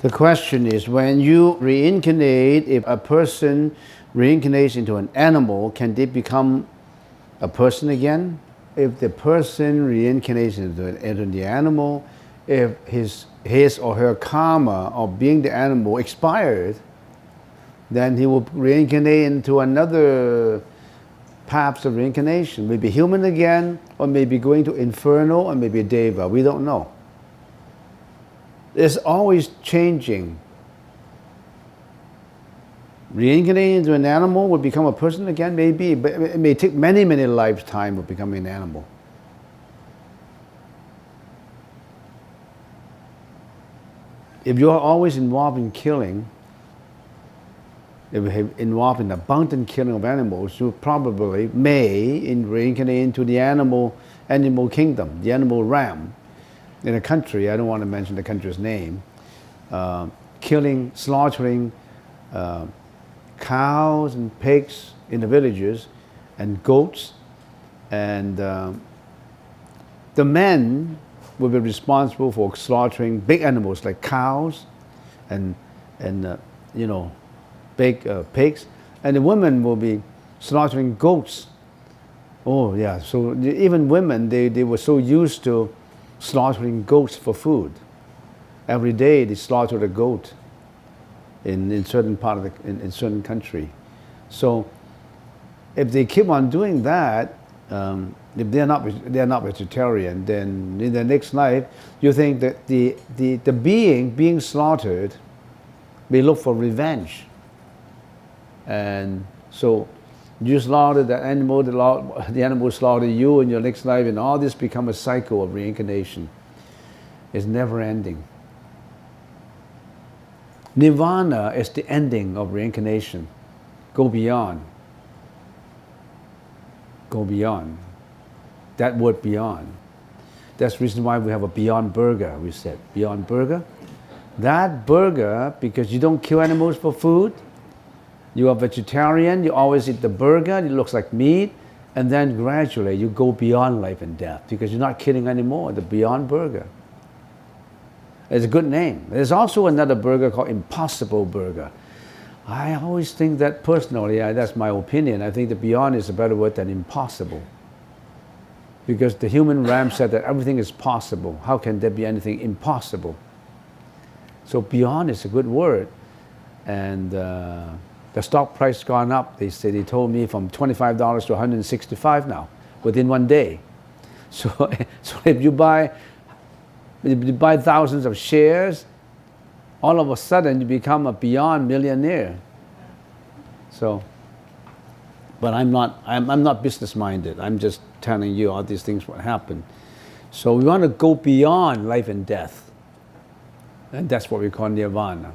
The question is, when you reincarnate, if a person reincarnates into an animal, can they become a person again? If the person reincarnates into the animal, if his or her karma of being the animal expired, then he will reincarnate into another paths of reincarnation, maybe human again, or maybe going to inferno, or maybe deva. We don't know. It's always changing. Reincarnating into an animal will become a person again, maybe, but it may take many, many lifetimes of becoming an animal. If you are always involved in killing, if you're involved in abundant killing of animals, you probably may reincarnate into the animal kingdom, the animal realm. In a country, I don't want to mention the country's name, killing, slaughtering cows and pigs in the villages, and goats, and the men will be responsible for slaughtering big animals like cows and big pigs, and the women will be slaughtering goats. Oh yeah, so even women, they were so used to slaughtering goats for food. Every day they slaughter a goat in certain part of in certain country. So if they keep on doing that, if they're not vegetarian, then in the next life you think that the being slaughtered may look for revenge. And so you slaughter the animal, the animal slaughter you in your next life, and all this become a cycle of reincarnation. It's never ending. Nirvana is the ending of reincarnation. Go beyond. Go beyond. That word beyond. That's the reason why we have a Beyond Burger, we said. Beyond Burger. That burger, because you don't kill animals for food, you are vegetarian, you always eat the burger, it looks like meat, and then gradually you go beyond life and death because you're not killing anymore, the Beyond Burger. It's a good name. There's also another burger called Impossible Burger. I always think that personally, that's my opinion, I think the Beyond is a better word than impossible. Because the human realm said that everything is possible. How can there be anything impossible? So Beyond is a good word. And the stock price gone up. They told me from $25 to $165 now, within one day. So if you buy thousands of shares, all of a sudden you become a Beyond millionaire. So, but I'm not business minded. I'm just telling you all these things what happen. So we want to go beyond life and death, and that's what we call nirvana.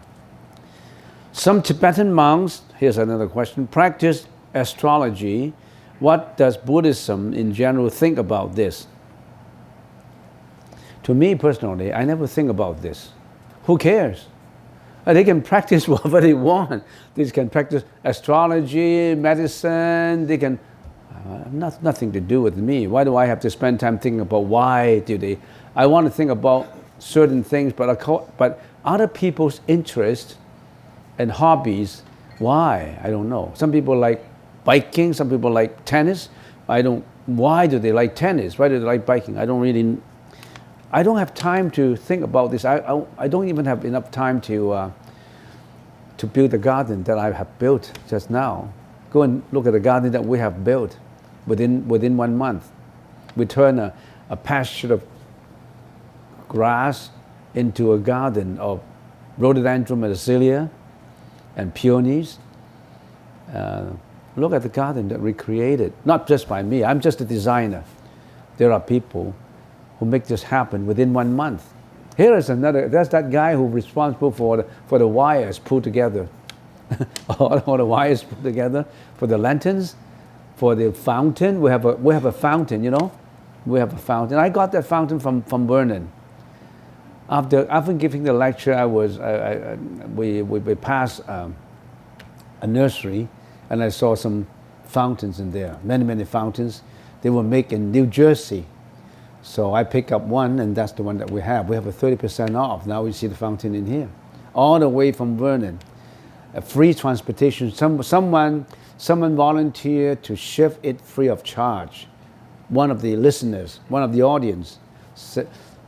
Some Tibetan monks, here's another question, practice astrology. What does Buddhism in general think about this? To me personally, I never think about this. Who cares? They can practice whatever they want. They can practice astrology, medicine, they can, nothing to do with me. Why do I have to spend time thinking about why do they? I want to think about certain things, but other people's interests and hobbies, why? I don't know. Some people like biking, some people like tennis. Why do they like tennis? Why do they like biking? I don't have time to think about this. I don't even have enough time to build the garden that I have built just now. Go and look at the garden that we have built within 1 month. We turn a pasture of grass into a garden of rhododendron azalea and peonies. Look at the garden that we created, not just by me. I'm just a designer. There are people who make this happen within 1 month. Here is another, there's that guy who's responsible for the wires pulled together. all the wires put together, for the lanterns, for the fountain. We have a fountain, you know. We have a fountain. I got that fountain from Vernon. After giving the lecture, we passed a nursery, and I saw some fountains in there, many fountains. They were made in New Jersey. So I picked up one, and that's the one that we have. We have a 30% off. Now we see the fountain in here. all the way from Vernon. Free transportation. Someone volunteered to shift it free of charge. One of the listeners, one of the audience,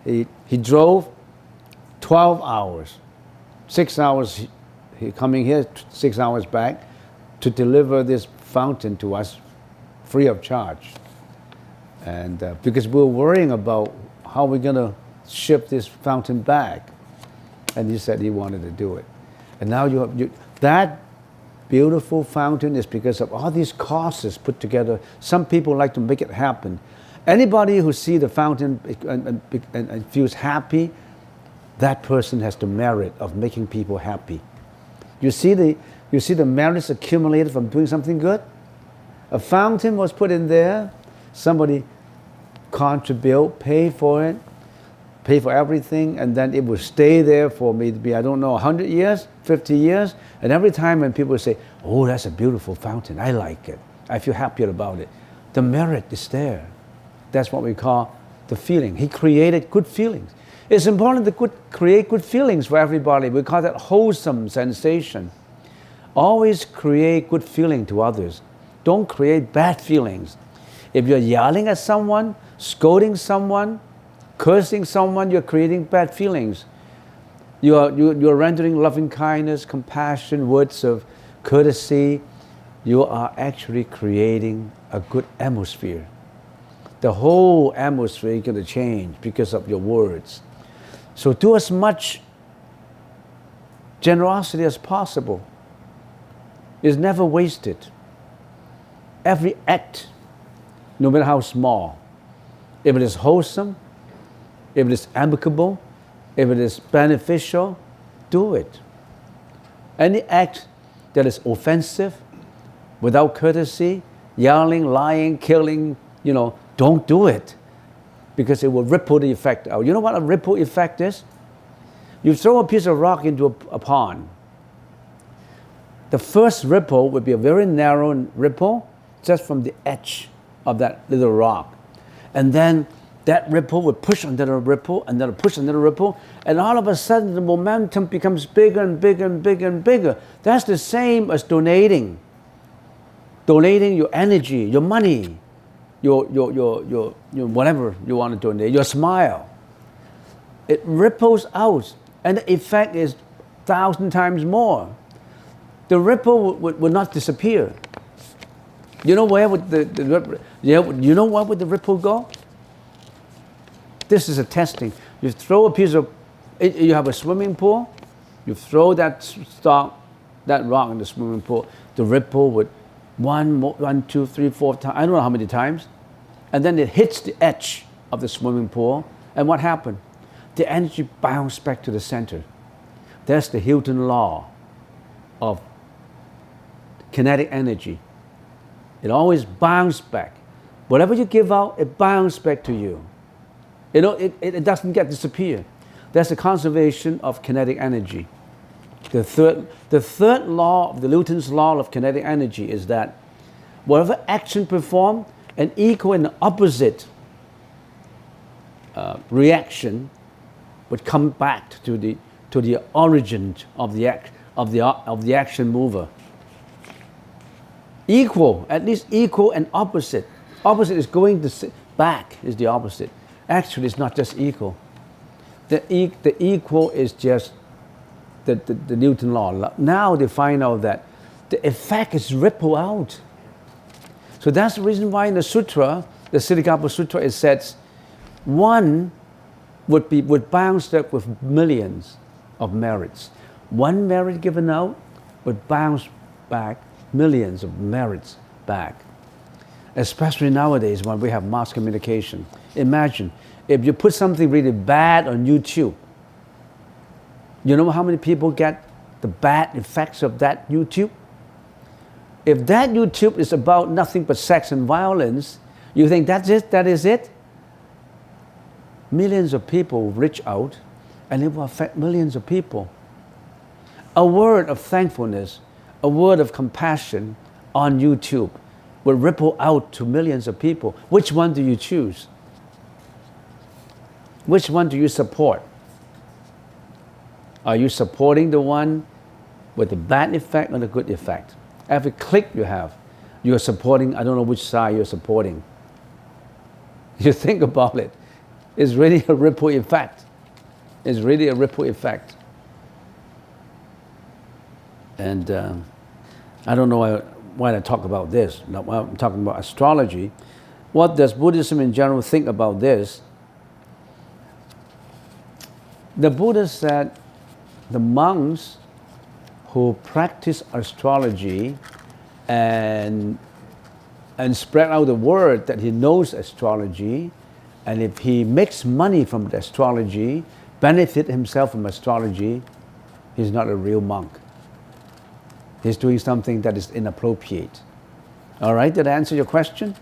he drove 12 hours, 6 hours he coming here, 6 hours back, to deliver this fountain to us free of charge. And because we were worrying about how we're going to ship this fountain back. And he said he wanted to do it. And now that beautiful fountain is because of all these causes put together. Some people like to make it happen. Anybody who sees the fountain and feels happy, that person has the merit of making people happy. You see the merits accumulated from doing something good? A fountain was put in there, somebody contribute, pay for it, pay for everything, and then it will stay there for maybe, I don't know, 100 years, 50 years, and every time when people say, oh, that's a beautiful fountain, I like it, I feel happier about it, the merit is there. That's what we call the feeling. He created good feelings. It's important to create good feelings for everybody. We call that wholesome sensation. Always create good feeling to others. Don't create bad feelings. If you're yelling at someone, scolding someone, cursing someone, you're creating bad feelings. You're rendering loving kindness, compassion, words of courtesy. You are actually creating a good atmosphere. The whole atmosphere is going to change because of your words. So do as much generosity as possible. It's never wasted. Every act, no matter how small, if it is wholesome, if it is amicable, if it is beneficial, do it. Any act that is offensive, without courtesy, yelling, lying, killing, don't do it, because it will ripple the effect out. You know what a ripple effect is? You throw a piece of rock into a pond. The first ripple would be a very narrow ripple, just from the edge of that little rock. And then that ripple would push another ripple, and then push another ripple, and all of a sudden the momentum becomes bigger and bigger and bigger and bigger. That's the same as donating. Donating your energy, your money, your whatever you want to donate, your smile. It ripples out, and the effect is 1,000 times more. The ripple would not disappear. You know where would you know where would the ripple go? This is a testing. You throw a piece of, you have a swimming pool, you throw that rock in the swimming pool, the ripple would 1, 2, 3, 4 times, I don't know how many times, and then it hits the edge of the swimming pool, and what happened? The energy bounced back to the center. That's the Hilton law of kinetic energy. It always bounces back. Whatever you give out, it bounces back to you. It doesn't disappear. That's the conservation of kinetic energy. The third law of the Newton's law of kinetic energy is that whatever action performed, an equal and opposite reaction would come back to the origin of the action mover. Equal, at least equal and opposite. Opposite is going back, is the opposite. Actually, it's not just equal. The equal is just the Newton law. Now they find out that the effect is ripple out. So that's the reason why in the sutra, the Siddhikapa Sutra, it says one would bounce up with millions of merits. One merit given out would bounce back millions of merits back. Especially nowadays when we have mass communication. Imagine if you put something really bad on YouTube. You know how many people get the bad effects of that YouTube? If that YouTube is about nothing but sex and violence, you think that is it? Millions of people will reach out and it will affect millions of people. A word of thankfulness, a word of compassion on YouTube will ripple out to millions of people. Which one do you choose? Which one do you support? Are you supporting the one with the bad effect or the good effect? Every click you have, you're supporting, I don't know which side you're supporting. You think about it. It's really a ripple effect. It's really a ripple effect. And I don't know why I talk about this. No, I'm talking about astrology. What does Buddhism in general think about this? The Buddha said the monks who practice astrology and spread out the word that he knows astrology, and if he makes money from the astrology, benefit himself from astrology, he's not a real monk. He's doing something that is inappropriate. All right, did I answer your question?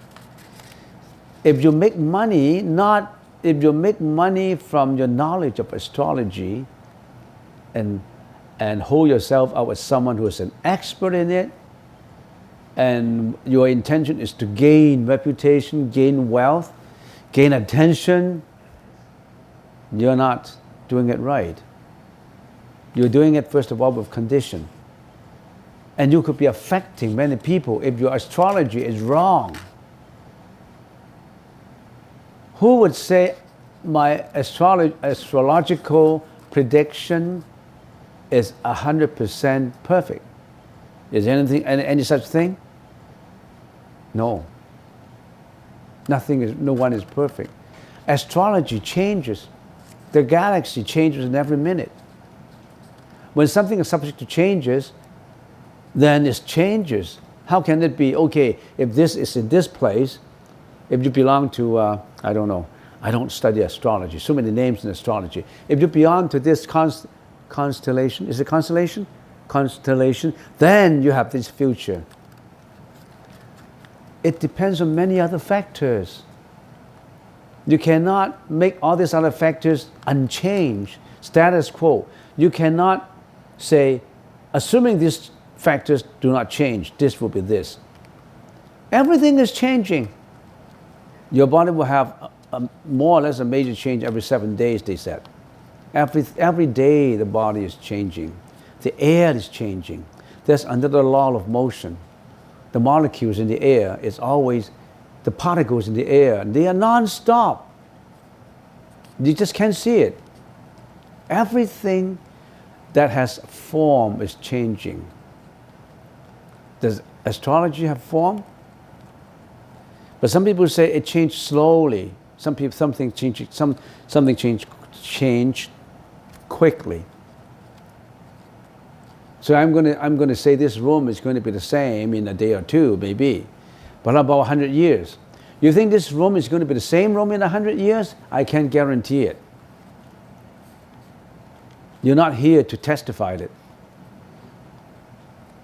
If you make money, if you make money from your knowledge of astrology and hold yourself out as someone who is an expert in it, and your intention is to gain reputation, gain wealth, gain attention, you're not doing it right. You're doing it, first of all, with condition. And you could be affecting many people if your astrology is wrong. Who would say my astrological prediction is 100% perfect? Is anything, any such thing? No. No one is perfect. Astrology changes. The galaxy changes in every minute. When something is subject to changes, then it changes. How can it be, okay, if this is in this place, if you belong to, I don't know, I don't study astrology, so many names in astrology. If you belong to this constellation, is it constellation? Constellation, then you have this future. It depends on many other factors. You cannot make all these other factors unchanged, status quo. You cannot say, assuming these factors do not change, this will be this. Everything is changing. Your body will have more or less a major change every 7 days, they said. Every day the body is changing. The air is changing. That's under the law of motion. The molecules in the air is always, the particles in the air, they are non-stop. You just can't see it. Everything that has form is changing. Does astrology have form? But some people say it changed slowly. Something changed quickly. So I'm going to say this room is going to be the same in a day or two, maybe. But about 100 years. You think this room is going to be the same room in 100 years? I can't guarantee it. You're not here to testify it.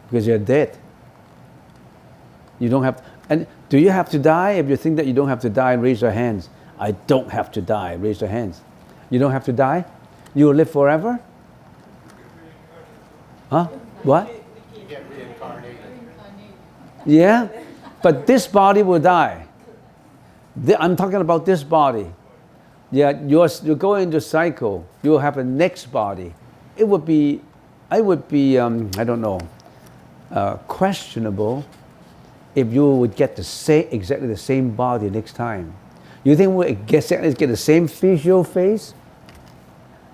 Because you're dead. You don't have, and do you have to die? If you think that you don't have to die, raise your hands. I don't have to die, raise your hands. You don't have to die? You will live forever? Huh? What? You get reincarnated. Yeah, but this body will die. I'm talking about this body. Yeah, you go into cycle. You will have a next body. I would be, I don't know, questionable if you would get exactly the same body next time. You think we'll get the same facial face?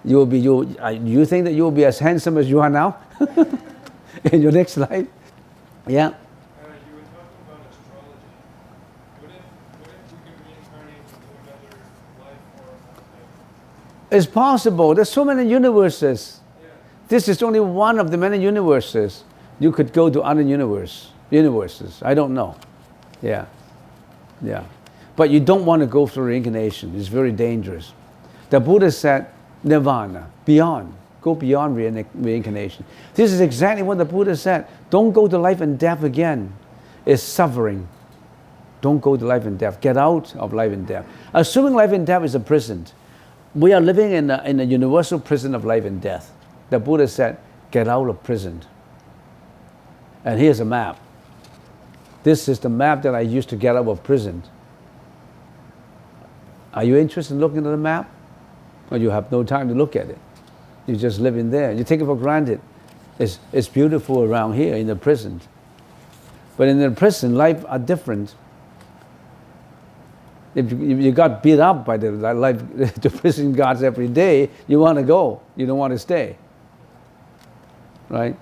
You think that you will be as handsome as you are now in your next life? Yeah. You were talking about astrology. What if you could reincarnate into another life or life? It's possible. There's so many universes. Yeah. This is only one of the many universes. You could go to other universes. I don't know. Yeah. But you don't want to go through reincarnation. It's very dangerous. The Buddha said, nirvana, beyond. Go beyond reincarnation. This is exactly what the Buddha said. Don't go to life and death again. It's suffering. Don't go to life and death. Get out of life and death. Assuming life and death is a prison, we are living in a universal prison of life and death. The Buddha said, get out of prison. And here's a map. This is the map that I used to get out of prison. Are you interested in looking at the map? Or you have no time to look at it? You just live in there. You take it for granted. It's beautiful around here in the prison. But in the prison, life are different. If you got beat up by the prison guards every day, you want to go. You don't want to stay. Right?